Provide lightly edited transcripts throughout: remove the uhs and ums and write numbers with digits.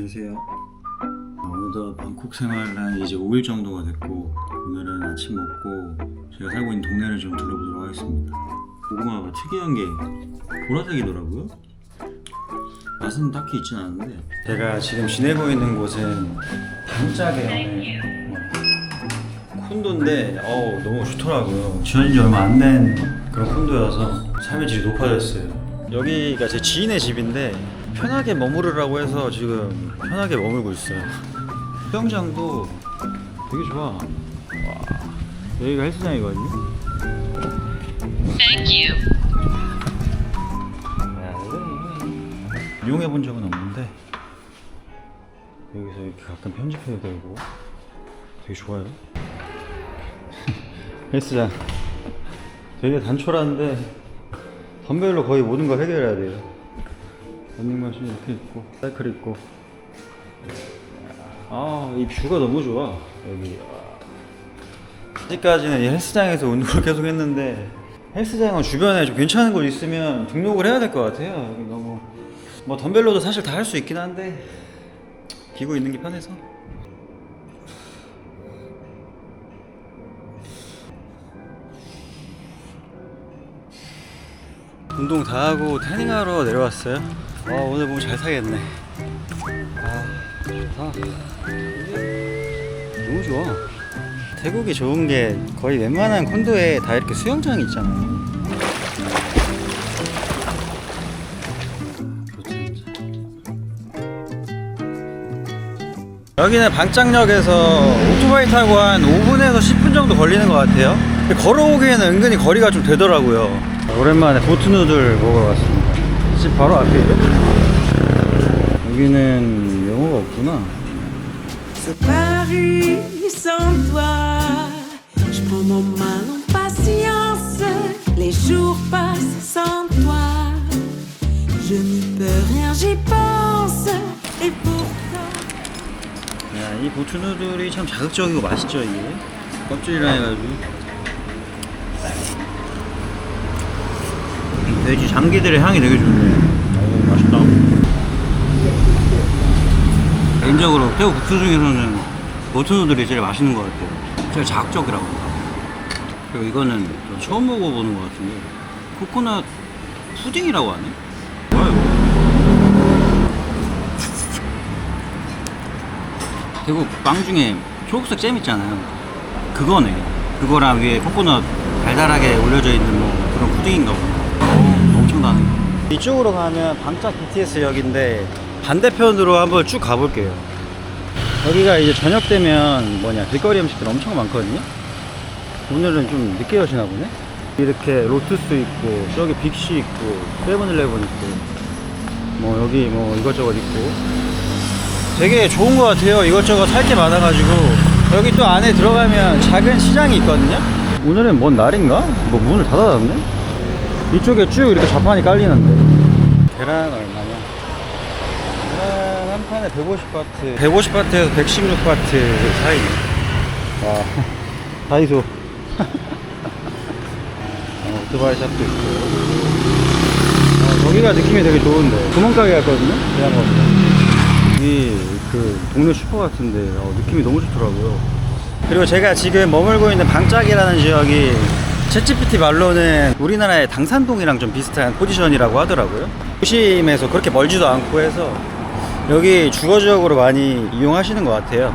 안녕하세요. 어느덧 방콕 생활을 한 이제 5일 정도가 됐고, 오늘은 아침 먹고 제가 살고 있는 동네를 좀 둘러보도록 하겠습니다. 고구마가 특이한 게 보라색이더라고요. 맛은 딱히 있진 않은데, 제가 지금 지내고 있는 곳은 단짝의 콘도인데 너무 좋더라고요. 지어진 지 얼마 안 된 그런 콘도여서 삶의 질이 높아졌어요. 여기가 제 지인의 집인데 편하게 머무르라고 해서 지금 편하게 머물고 있어요. 수영장도 되게 좋아. 와, 여기가 헬스장이거든요. Thank you. 이용해 본 적은 없는데 여기서 이렇게 가끔 편집해도 되고 되게 좋아요. 헬스장 되게 단촐한데 덤벨로 거의 모든 걸 해결해야 돼요. 런닝머신 이렇게 있고 사이클 있고, 이 뷰가 너무 좋아. 여기 아직까지는 이 헬스장에서 운동을 계속 했는데, 헬스장은 주변에 좀 괜찮은 곳 있으면 등록을 해야 될 것 같아요. 여기 너무 뭐 덤벨로도 사실 다 할 수 있긴 한데 기구 있는 게 편해서. 운동 다 하고 태닝하러 내려왔어요. 오늘 몸 잘 사겠네. 좋다. 너무 좋아. 태국이 좋은 게 거의 웬만한 콘도에 다 이렇게 수영장이 있잖아요. 여기는 방짝역에서 오토바이 타고 한 5분에서 10분 정도 걸리는 것 같아요. 걸어오기에는 은근히 거리가 좀 되더라고요. 오랜만에 보트 누들 먹으러 왔습니다. 집 바로 앞이에요. 여기는 영어가 없구나. C'est Paris sans toi. Je prends mon mal en patience. Les jours passent sans toi. Je n'y peux rien, j'y pense. Et pourtant. 야, 이 보트 누들이 참 자극적이고 맛있죠, 이게. 껍질이랑 해가지고. 돼지 장기들의 향이 되게 좋네. 맛있다. 개인적으로 태국 국수 중에서는 보트 누들이 제일 맛있는 것 같아요. 제일 자극적이라고. 그리고 이거는 처음 먹어보는 것 같은데, 코코넛 푸딩이라고 하네? 뭐야 이거? 태국 빵 중에 초록색 잼 있잖아요. 그거네. 그거랑 위에 코코넛 달달하게 올려져 있는 뭐 그런 푸딩인가 보네. 엄청나네. 이쪽으로 가면 방짝 BTS역인데 반대편으로 한번 쭉 가볼게요. 여기가 이제 저녁 되면 길거리 음식들 엄청 많거든요. 오늘은 좀 늦게 여시나 보네. 이렇게 로투스 있고, 저기 빅시 있고, 세븐일레븐 있고, 여기 이것저것 있고, 되게 좋은 것 같아요. 이것저것 살 게 많아가지고. 여기 또 안에 들어가면 작은 시장이 있거든요. 오늘은 뭔 날인가? 문을 닫아놨네. 이쪽에 쭉 이렇게 좌판이 깔리는데. 계란 얼마냐? 계란 한 판에 150바트. 150바트에서 116바트 사이. 와, 다이소. 오토바이 샵도 있고. 여기가 느낌이 되게 좋은데. 구멍가게 같거든요? 그냥 여기 그 동네 슈퍼 같은데 느낌이 너무 좋더라고요. 그리고 제가 지금 머물고 있는 방짝이라는 지역이 챗GPT 말로는 우리나라의 당산동이랑 좀 비슷한 포지션이라고 하더라고요. 도심에서 그렇게 멀지도 않고 해서 여기 주거 지역으로 많이 이용하시는 것 같아요.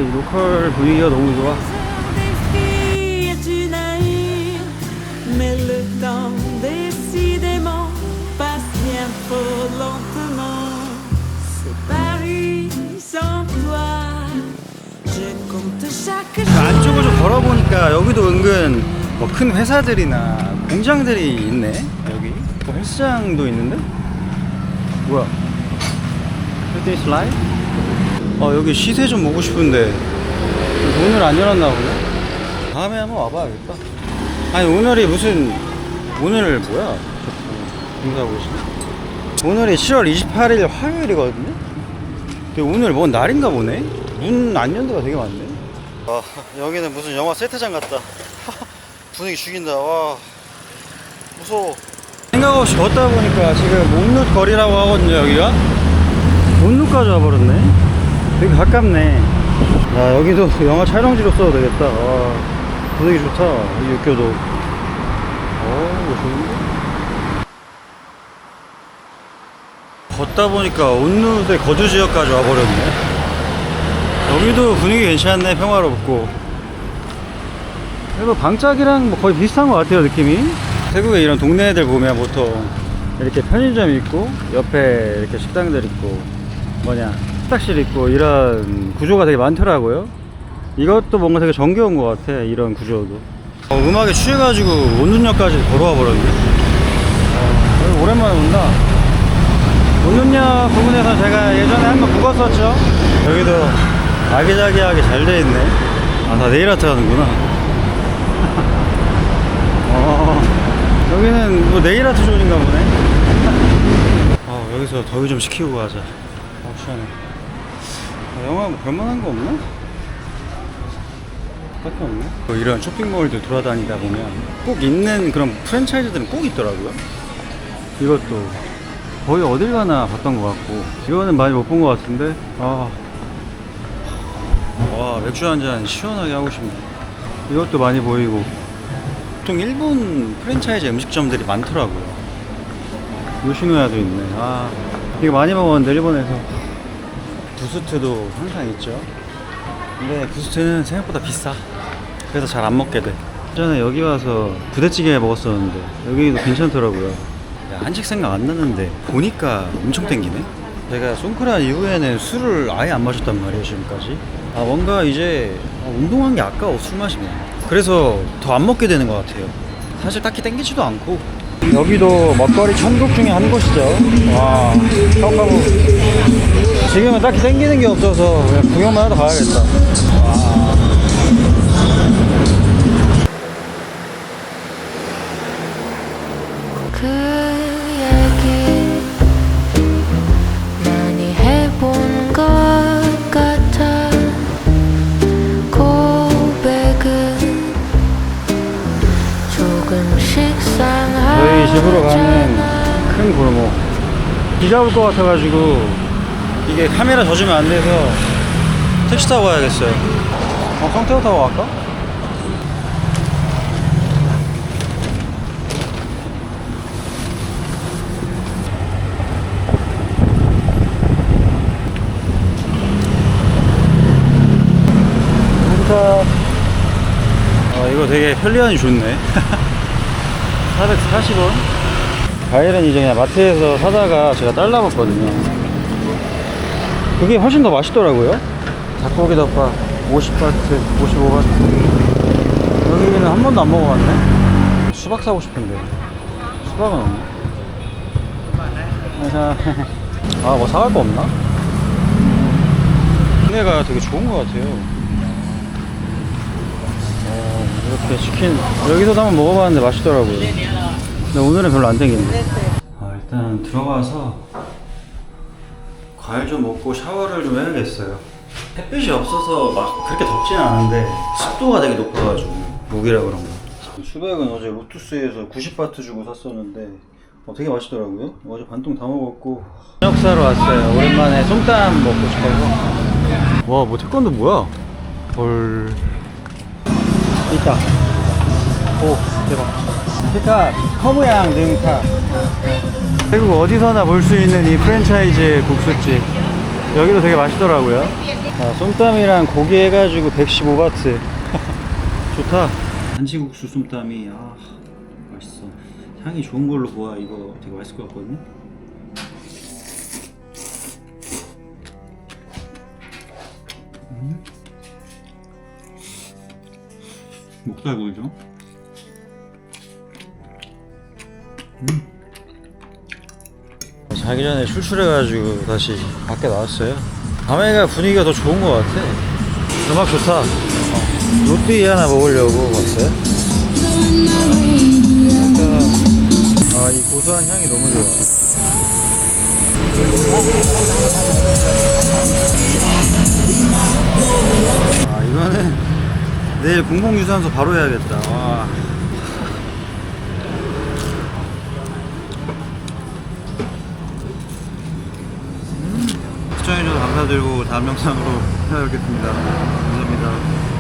이 로컬 분위기가 너무 좋아. Défier du naïf. Mais le temps décidément passe bien trop lentement. C'est Paris sans toi. Je compte chaque jour. 안쪽을 좀 걸어보니까 여기도 은근 큰 회사들이나 공장들이 있네. 여기 헬스장도 있는데? 뭐야? 헬스 라이브? 여기 시세 좀 보고 싶은데 오늘 안 열었나 보네? 다음에 한번 와봐야겠다. 아니 오늘이 오늘 뭐야? 공사하고 계시네? 오늘이 7월 28일 화요일이거든요? 근데 오늘 뭔 날인가 보네? 문 안 연 데가 되게 많네. 여기는 무슨 영화 세트장 같다. 분위기 죽인다. 와, 무서워. 생각 없이 걷다 보니까 지금 목룻 거리라고 하거든요, 여기가. 온누까지 와버렸네. 되게 가깝네. 야, 여기도 영화 촬영지로 써도 되겠다. 와, 분위기 좋다. 이 육교도. 이거 좋은데? 걷다 보니까 온누대 거주지역까지 와버렸네. 여기도 분위기 괜찮네. 평화롭고. 그래도 방짝이랑 뭐 거의 비슷한 것 같아요, 느낌이. 태국에 이런 동네들 보면 보통 이렇게 편의점 있고 옆에 이렇게 식당들 있고 식탁실 있고 이런 구조가 되게 많더라고요. 이것도 뭔가 되게 정겨운 것 같아. 이런 구조도. 음악에 취해가지고 온눈역까지 걸어와 버렸네. 오랜만에 온다. 온눈역 부분에서 제가 예전에 한번 묵었었죠. 여기도 아기자기하게 잘 돼 있네. 다 네일 아트 하는구나. 여기는 뭐 네일 아트 존인가 보네. 여기서 더위 좀 식히고 가자. 시원해. 영화 뭐 볼만한 거 없나? 딱히 없네. 이런 쇼핑몰들 돌아다니다 보면 꼭 있는 그런 프랜차이즈들은 꼭 있더라고요. 이것도 거의 어딜 가나 봤던 것 같고, 이거는 많이 못 본 것 같은데. 와, 맥주 한잔 시원하게 하고 싶네. 이것도 많이 보이고. 보통 일본 프랜차이즈 음식점들이 많더라고요. 요시노야도 있네. 이거 많이 먹었는데 일본에서. 부스트도 항상 있죠. 근데 부스트는 생각보다 비싸. 그래서 잘 안 먹게 돼. 전에 여기 와서 부대찌개 먹었었는데 여기도 괜찮더라고요. 한식 생각 안 나는데 보니까 엄청 땡기네. 제가 송크란 이후에는 술을 아예 안 마셨단 말이에요, 지금까지. 뭔가 이제 운동한 게 아까워, 술 마시면. 그래서 더 안 먹게 되는 것 같아요. 사실 딱히 땡기지도 않고. 여기도 먹거리 천국 중에 한 곳이죠. 와, 카오카오. 지금은 딱히 땡기는 게 없어서 그냥 구경만 하러 가야겠다. 와. 그 얘기 많이 해본 것 같아. 고백은 조금씩 상하잖아. 저희 집으로 가는 큰 골목. 비가 올 것 같아가지고 이게 카메라 젖으면 안 돼서 택시 타고 가야겠어요. 성태호 타고 갈까? 이거 되게 편리하니 좋네. 440원. 과일은 이제 그냥 마트에서 사다가 제가 잘라먹거든요. 그게 훨씬 더 맛있더라고요. 닭고기 덮밥 50바트, 55바트. 여기는 한 번도 안 먹어봤네. 수박 사고 싶은데 수박은 없네. 뭐 사갈 거 없나? 동네가 되게 좋은 것 같아요. 이렇게 치킨 여기서도 한번 먹어봤는데 맛있더라고요. 근데 오늘은 별로 안 땡기네. 일단 들어가서 과일 좀 먹고 샤워를 좀 해야겠어요. 햇빛이 없어서 막 그렇게 덥진 않은데 습도가 되게 높아가지고 목이라 그런가. 수박은 어제 로투스에서 90바트 주고 샀었는데 되게 맛있더라고요. 어제 반통 다 먹었고. 저녁 사러 왔어요. 오랜만에 솜땀 먹고 싶어서. 와, 뭐 태권도 뭐야? 헐. 있다. 오, 대박. 그러니까 커브양 능타. 태국 어디서나 볼 수 있는 이 프랜차이즈 국수집. 여기도 되게 맛있더라고요. 솜땀이랑 고기 해가지고 115바트. 좋다. 한치국수 솜땀이 맛있어. 향이 좋은 걸로 보아. 이거 되게 맛있을 것 같거든요. 목살 보이죠? 자기 전에 출출해가지고 다시 밖에 나왔어요. 밤에가 분위기가 더 좋은 것 같아. 음악 좋다. 롯띠 하나 먹으려고 왔어요. 이 고소한 향이 너무 좋아. 이거는 내일 공공유산소 바로 해야겠다. 와. 감사드리고 다음 영상으로 찾아뵙겠습니다. 감사합니다.